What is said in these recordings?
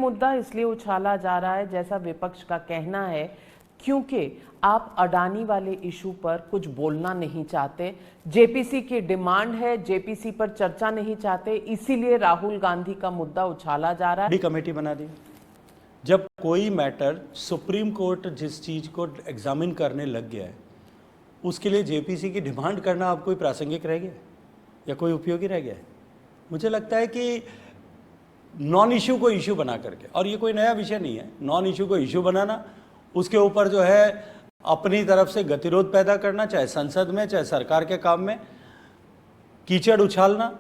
मुद्दा इसलिए उछाला जा रहा है, जैसा विपक्ष का कहना है, क्योंकि आप अडानी वाले इशू पर कुछ बोलना नहीं चाहते। जेपीसी की डिमांड है, जेपीसी पर चर्चा नहीं चाहते, इसीलिए राहुल गांधी का मुद्दा उछाला जा रहा है। कमेटी बना दी। जब कोई मैटर सुप्रीम कोर्ट जिस चीज को एग्जामिन करने लग गया है, उसके लिए जेपीसी की डिमांड करना अब कोई प्रासंगिक रह गया या कोई उपयोगी रह गया है? मुझे लगता है कि नॉन इशू को इशू बना करके, और ये कोई नया विषय नहीं है, नॉन इशू को इशू बनाना, उसके ऊपर जो है अपनी तरफ से गतिरोध पैदा करना, चाहे संसद में चाहे सरकार के काम में, कीचड़ उछालना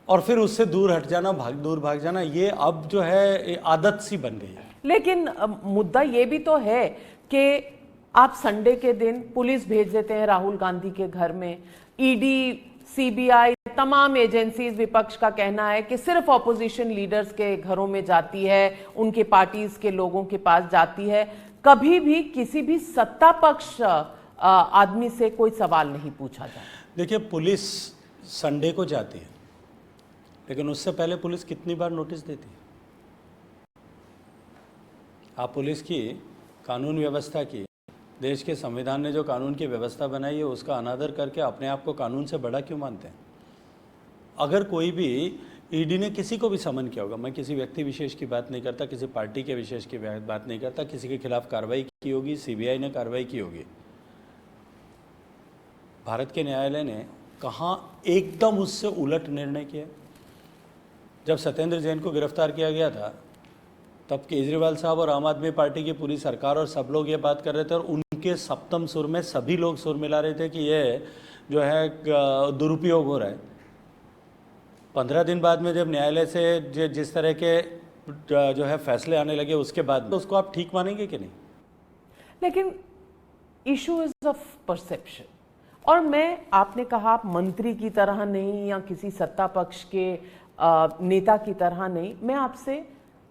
और फिर उससे दूर हट जाना, दूर भाग जाना, ये अब जो है आदत सी बन गई है। लेकिन मुद्दा ये भी तो है कि आप संडे के दिन पुलिस भेज देते हैं राहुल गांधी के घर में। ईडी, सीबीआई, तमाम एजेंसीज, विपक्ष का कहना है कि सिर्फ ऑपोजिशन लीडर्स के घरों में जाती है, उनके पार्टीज के लोगों के पास जाती है, कभी भी किसी भी सत्ता पक्ष आदमी से कोई सवाल नहीं पूछा जाता। देखिए, पुलिस संडे को जाती है, लेकिन उससे पहले पुलिस कितनी बार नोटिस देती है? आप पुलिस की, कानून व्यवस्था की, देश के संविधान ने जो कानून की व्यवस्था बनाई है उसका अनादर करके अपने आप को कानून से बड़ा क्यों मानते हैं? अगर कोई भी ईडी ने किसी को भी समन किया होगा, मैं किसी व्यक्ति विशेष की बात नहीं करता, किसी पार्टी के विशेष की बात नहीं करता, किसी के खिलाफ कार्रवाई की होगी, सीबीआई ने कार्रवाई की होगी, भारत के न्यायालय ने कहाँ एकदम उससे उलट निर्णय किया? जब सत्येंद्र जैन को गिरफ्तार किया गया था, तब केजरीवाल साहब और आम आदमी पार्टी की पूरी सरकार और सब लोग ये बात कर रहे थे, और उनके सप्तम सुर में सभी लोग सुर मिला रहे थे कि ये जो है दुरुपयोग हो रहा है। 15 दिन बाद में जब न्यायालय से जिस तरह के जो है फैसले आने लगे, उसके बाद तो उसको आप ठीक मानेंगे कि नहीं? लेकिन इशू इज ऑफ परसेप्शन, और मैं, आपने कहा आप मंत्री की तरह नहीं या किसी सत्ता पक्ष के नेता की तरह नहीं, मैं आपसे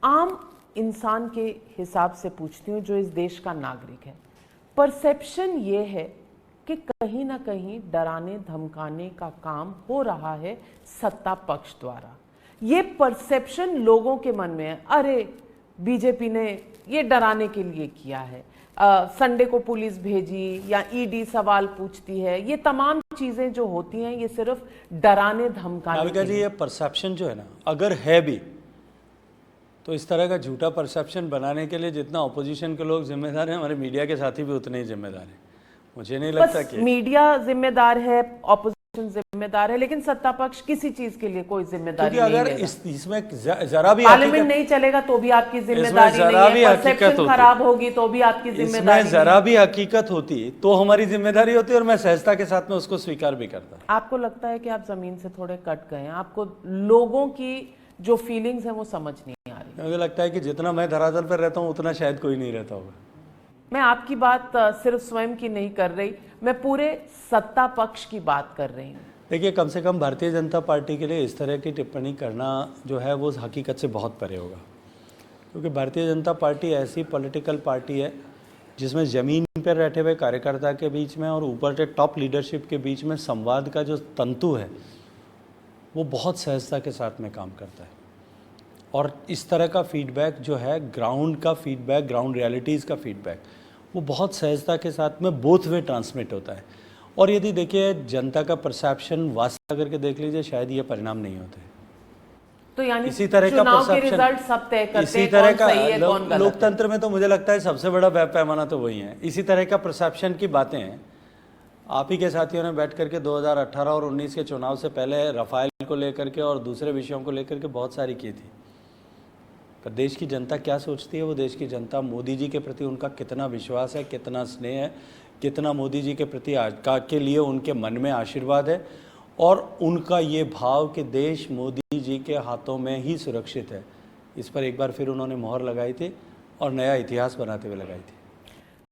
आम इंसान के हिसाब से पूछती हूँ जो इस देश का नागरिक है। परसेप्शन ये है कि कहीं ना कहीं डराने धमकाने का काम हो रहा है सत्ता पक्ष द्वारा। ये परसेप्शन लोगों के मन में है, अरे बीजेपी ने ये डराने के लिए किया है, संडे को पुलिस भेजी या ईडी सवाल पूछती है, ये तमाम चीजें जो होती हैं ये सिर्फ डराने धमकाने के लिए। ये परसेप्शन जो है ना, अगर है भी तो इस तरह का झूठा परसेप्शन बनाने के लिए जितना ऑपोजिशन के लोग जिम्मेदार हैं, हमारे मीडिया के साथी भी उतने ही जिम्मेदार हैं। मुझे नहीं लगता कि मीडिया जिम्मेदार है, ऑपोजिशन जिम्मेदार है, लेकिन सत्ता पक्ष किसी चीज के लिए कोई जिम्मेदारी नहीं अगर लेगा। इसमें जरा भी पार्लियामेंट नहीं चलेगा तो भी आपकी जिम्मेदारी नहीं है, परसेप्शन खराब होगी तो भी आपकी जिम्मेदारी नहीं है। जरा भी हकीकत होती तो हमारी जिम्मेदारी होती, और मैं सहजता के साथ में उसको स्वीकार भी करता। आपको लगता है कि आप जमीन से थोड़े कट गए हैं, आपको लोगों की जो फीलिंग्स है वो समझ नहीं आ रही? मुझे लगता है कि जितना मैं धरातल पर रहता हूँ उतना शायद कोई नहीं रहता होगा। मैं आपकी बात सिर्फ स्वयं की नहीं कर रही, मैं पूरे सत्ता पक्ष की बात कर रही हूँ। देखिए, कम से कम भारतीय जनता पार्टी के लिए इस तरह की टिप्पणी करना जो है वो हकीकत से बहुत परे होगा, क्योंकि भारतीय जनता पार्टी ऐसी पॉलिटिकल पार्टी है जिसमें ज़मीन पर बैठे हुए कार्यकर्ता के बीच में और ऊपर के टॉप लीडरशिप के बीच में संवाद का जो तंतु है वो बहुत सहजता के साथ में काम करता है, और इस तरह का फीडबैक जो है, ग्राउंड का फीडबैक, ग्राउंड रियलिटीज़ का फीडबैक, वो बहुत सहजता के साथ में बोथ वे ट्रांसमिट होता है। और यदि देखिए जनता का परसेप्शन वास्तव करके देख लीजिए, शायद ये परिणाम नहीं होते। तो यानी इसी तरह का रिजल्ट सब तय करते हैं, इसी तरह कौन सही है, कौन गलत है। लोकतंत्र में तो मुझे लगता है सबसे बड़ा पैमाना तो वही है। इसी तरह का परसेप्शन की बातें हैं आप ही के साथियों ने बैठ करके 2018 और 19 के चुनाव से पहले रफाल को लेकर के और दूसरे विषयों को लेकर के बहुत सारी की थी। पर देश की जनता क्या सोचती है? वो देश की जनता मोदी जी के प्रति उनका कितना विश्वास है, कितना स्नेह है, कितना मोदी जी के प्रति के लिए उनके मन में आशीर्वाद है, और उनका ये भाव कि देश मोदी जी के हाथों में ही सुरक्षित है, इस पर एक बार फिर उन्होंने मोहर लगाई थी और नया इतिहास बनाते हुए लगाई थी।